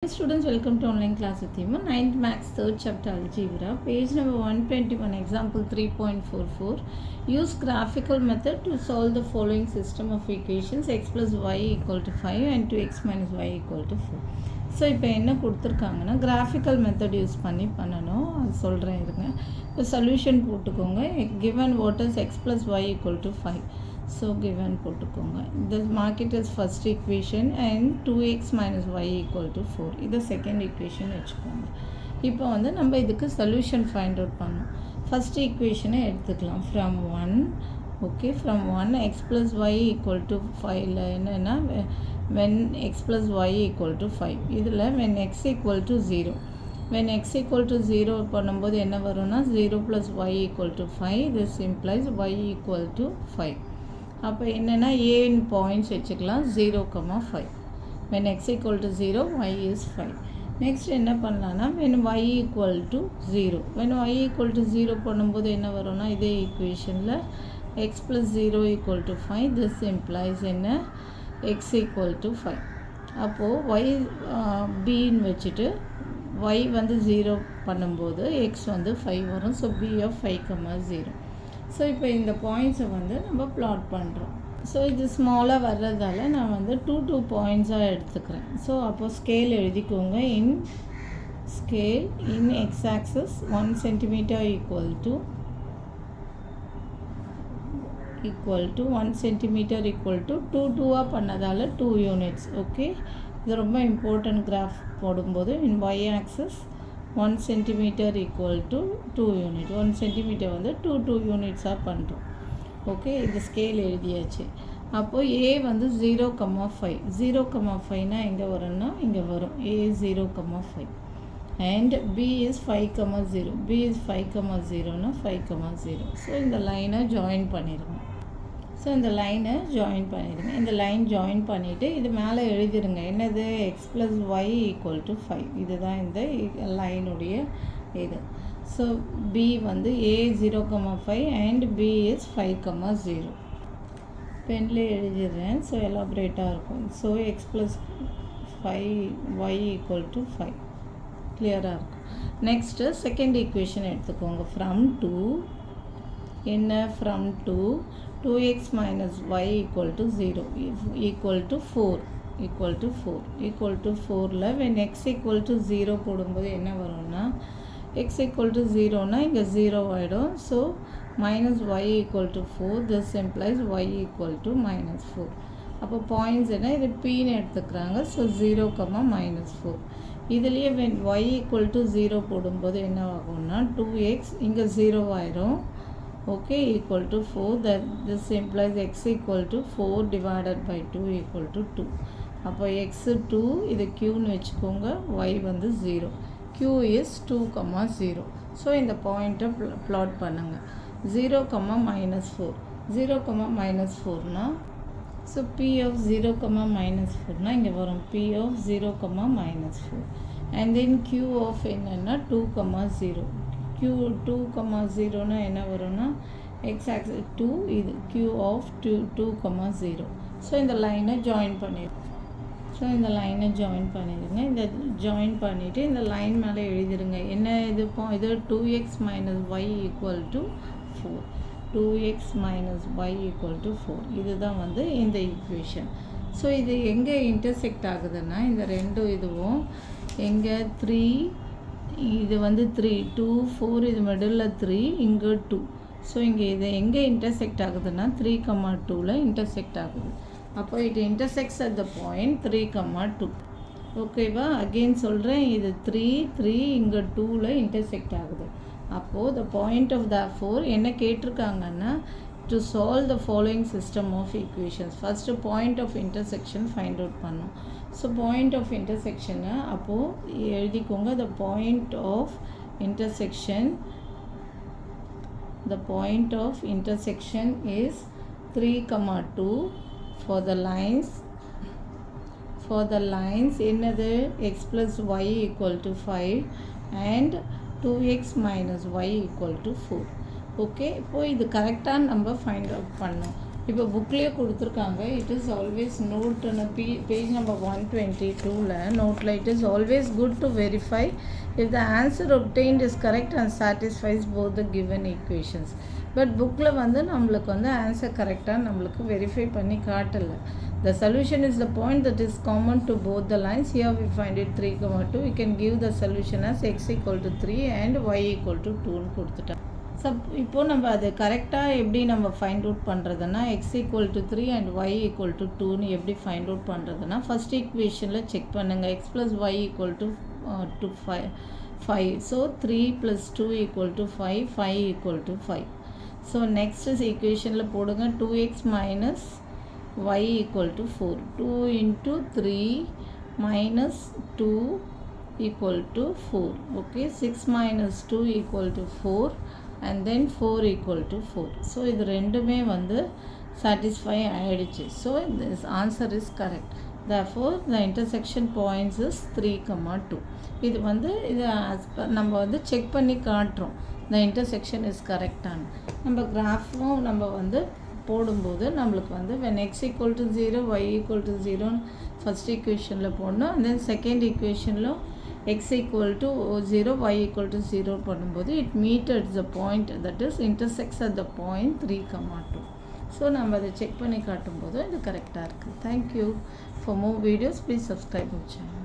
Students, welcome to online class with Hima. 9th Max 3rd chapter Algebra, page number 121, example 3.44. Use graphical method to solve the following system of equations: x plus y equal to 5 and 2x minus y equal to 4. So இப்போ என்ன கொடுத்துருக்காங்கன்னா graphical method use பண்ணணும். அது சொல்கிறேன் இருங்க. இப்போ solution போட்டுக்கோங்க. Given what is x plus y equal to 5. So given போட்டுக்கோங்க. this mark it as first equation and 2x minus y equal to 4. இது செகண்ட் ஈக்குவேஷன் வச்சுக்கோங்க. இப்போ வந்து நம்ம இதுக்கு சொல்யூஷன் ஃபைண்ட் அவுட் பண்ணணும். ஃபஸ்ட் ஈக்குவேஷனை எடுத்துக்கலாம். From 1 x plus y equal to 5ல என்னென்னா when x plus y equal to 5. இதில் when x equal to 0. when x equal to 0 பண்ணும்போது என்ன வரும்னா 0 plus y equal to 5. this implies y equal to 5. அப்போ என்னென்னா a in பாயிண்ட்ஸ் வச்சுக்கலாம் 0,5. when x equal to 0 y is 5. Next என்ன பண்ணலான்னா when y equal to 0. when y equal to 0 பண்ணும்போது என்ன வரும்னா இதே ஈக்குவேஷனில் x plus 0 equal to 5. this implies என்ன x equal to 5. அப்போது y bன்னு வச்சுட்டு y வந்து 0 பண்ணும்போது x வந்து 5 வரும். So b of 5,0. ஸோ இப்போ இந்த பாயிண்ட்ஸை வந்து நம்ம பிளாட் பண்ணுறோம். ஸோ இது ஸ்மாலாக வர்றதால நான் வந்து 2 பாயிண்ட்ஸாக எடுத்துக்கிறேன். ஸோ அப்போது ஸ்கேல் எழுதிக்கோங்க. In x axis 1 centimeter equal to 1 centimeter equal to 2 பண்ணதால் 2 units. ஓகே, இது ரொம்ப இம்பார்ட்டன்ட் கிராஃப் போடும்போது இன் y axis 1 centimeter equal to 2 unit. 1 centimeter வந்து 2 unitsஆக பண்ணுறோம். ஓகே, இது ஸ்கேல் எழுதியாச்சு. அப்போது a வந்து 0,5. 0,5னா எங்கே வரும்னா இங்கே வரும். a 0,5 and b is 5,0. b is 5,0னா 5,0. So இந்த லைனை ஜாயின் பண்ணிடுங்க. இந்த லைனை ஜாயின் பண்ணிவிட்டு இது மேலே எழுதிடுங்க. என்னது x plus y equal to 5. இதுதான் இந்த லைனுடைய இது. ஸோ b வந்து a 0,5 and b is 5,0. பென்னில் எழுதிடுறேன். ஸோ எலாபரேட்டாக இருக்கும். So x plus 5y equal to 5. கிளியராக இருக்கும். நெக்ஸ்ட்டு செகண்ட் ஈக்குவேஷன் எடுத்துக்கோங்க. From 2x minus y equal to 0 equal to 4 4ல when x equal to 0 போடும்போது என்ன வரும்னா x equal to 0னா இங்கே 0 ஆகிடும். So minus y equal to 4. this implies y equal to minus 4. அப்போ பாயிண்ட்ஸ் என்ன இது pன்னு எடுத்துக்கிறாங்க. ஸோ 0, -4. இதுலேயே when y equal to 0 போடும்போது என்ன ஆகும்னா 2x இங்கே 0 ஆயிடும். Okay, equal to 4. that this implies x equal to 4 divided by 2 equal to 2. அப்போ x 2 இது qன்னு வச்சுக்கோங்க. y வந்து 0. q is 2,0. ஸோ இந்த பாயிண்ட்டை plot பண்ணுங்கள். 0, -4. 0, -4னா ஸோ p of 0, -4னா இங்கே வரும் p of 0, -4 and then q of என்னன்னா 2,0. q 2,0னா என்ன வரும்னா x axis 2 இது q of 2,0. ஸோ இந்த லைனை ஜாயின் பண்ணிடுங்க. இந்த ஜாயின் பண்ணிவிட்டு இந்த லைன் மேலே எழுதிடுங்க. என்ன இது 2x minus y equal to 4. 2x minus y equal to 4. இதுதான் வந்து இந்த ஈக்குவேஷன். ஸோ இது எங்கே இன்டர்செக்ட் ஆகுதுன்னா இந்த ரெண்டு இதுவும் எங்கே 3 இது வந்து 3 2 4 இது மிடில் 3 இங்கே 2. ஸோ இங்கே இது எங்கே இன்டர்செக்ட் ஆகுதுன்னா 3,2ல இன்டர்செக்ட் ஆகுது. அப்போ இது இன்டர்செக்ட்ஸ் அட் த பாயிண்ட் 3,2. ஓகேவா, அகெயின் சொல்கிறேன். இது 3 இங்கே 2ல இன்டர்செக்ட் ஆகுது. அப்போது த பாயிண்ட் ஆஃப் த 4 என்ன கேட்டிருக்காங்கன்னா to solve the following system of equations. First point of intersection find out பண்ணோம். ஸோ பாயிண்ட் ஆஃப் இன்டர்செக்ஷனை அப்போது எழுதிக்கோங்க. The point of intersection is 3,2 for the lines என்னது x plus y equal to 5 and 2x minus y equal to 4. Okay, இப்போது இது கரெக்டாக நம்ம find out பண்ணோம். இப்போ புக்லேயே கொடுத்துருக்காங்க. It is always note page number 122ல நோட்டில் it is always good to verify if the answer obtained is correct and satisfies both the given equations. But புக்கில் வந்து நம்மளுக்கு வந்து ஆன்சர் கரெக்டாக நம்மளுக்கு வெரிஃபை பண்ணி காட்டலை. The solution is the point that is common to both the lines. Here we find it 3,2. We can give the solution as x equal to 3 and y equal to 2ன்னு கொடுத்துட்டோம். இப்போது நம்ம அது கரெக்டாக எப்படி நம்ம ஃபைண்ட் அவுட் பண்ணுறதுன்னா x equal to 3 and y equal to 2ன்னு எப்படி find out பண்ணுறதுன்னா ஃபஸ்ட் ஈக்குவேஷனில் செக் பண்ணுங்கள். x plus y equal to 5. So 3 plus 2 equal to 5. 5 equal to 5. So next is ஈக்குவேஷனில் போடுங்க 2x minus y equal to 4. 2 into 3 minus 2 equal to 4. Okay, 6 minus 2 equal to 4 and then 4 equal to 4. So இது ரெண்டுமே வந்து satisfy ஆயிடுச்சு. So this answer is correct. Therefore the intersection points is 3,2. இது வந்து இது நம்ம வந்து செக் பண்ணி காட்டுறோம் the intersection is correct ஆன. நம்ம கிராஃபும் நம்ம வந்து போடும்போது நம்மளுக்கு வந்து when x equal to 0 y equal to 0 first ஈக்குவேஷனில் போடணும். and then செகண்ட் ஈக்குவேஷனில் x equal to 0 y equal to 0 பண்ணும்போது it meets at the point that is intersects at the point 3,2. So நம்ம அதை செக் பண்ணி காட்டும்போது இது கரெக்டாக இருக்குது. Thank you. For more videos please subscribe my channel.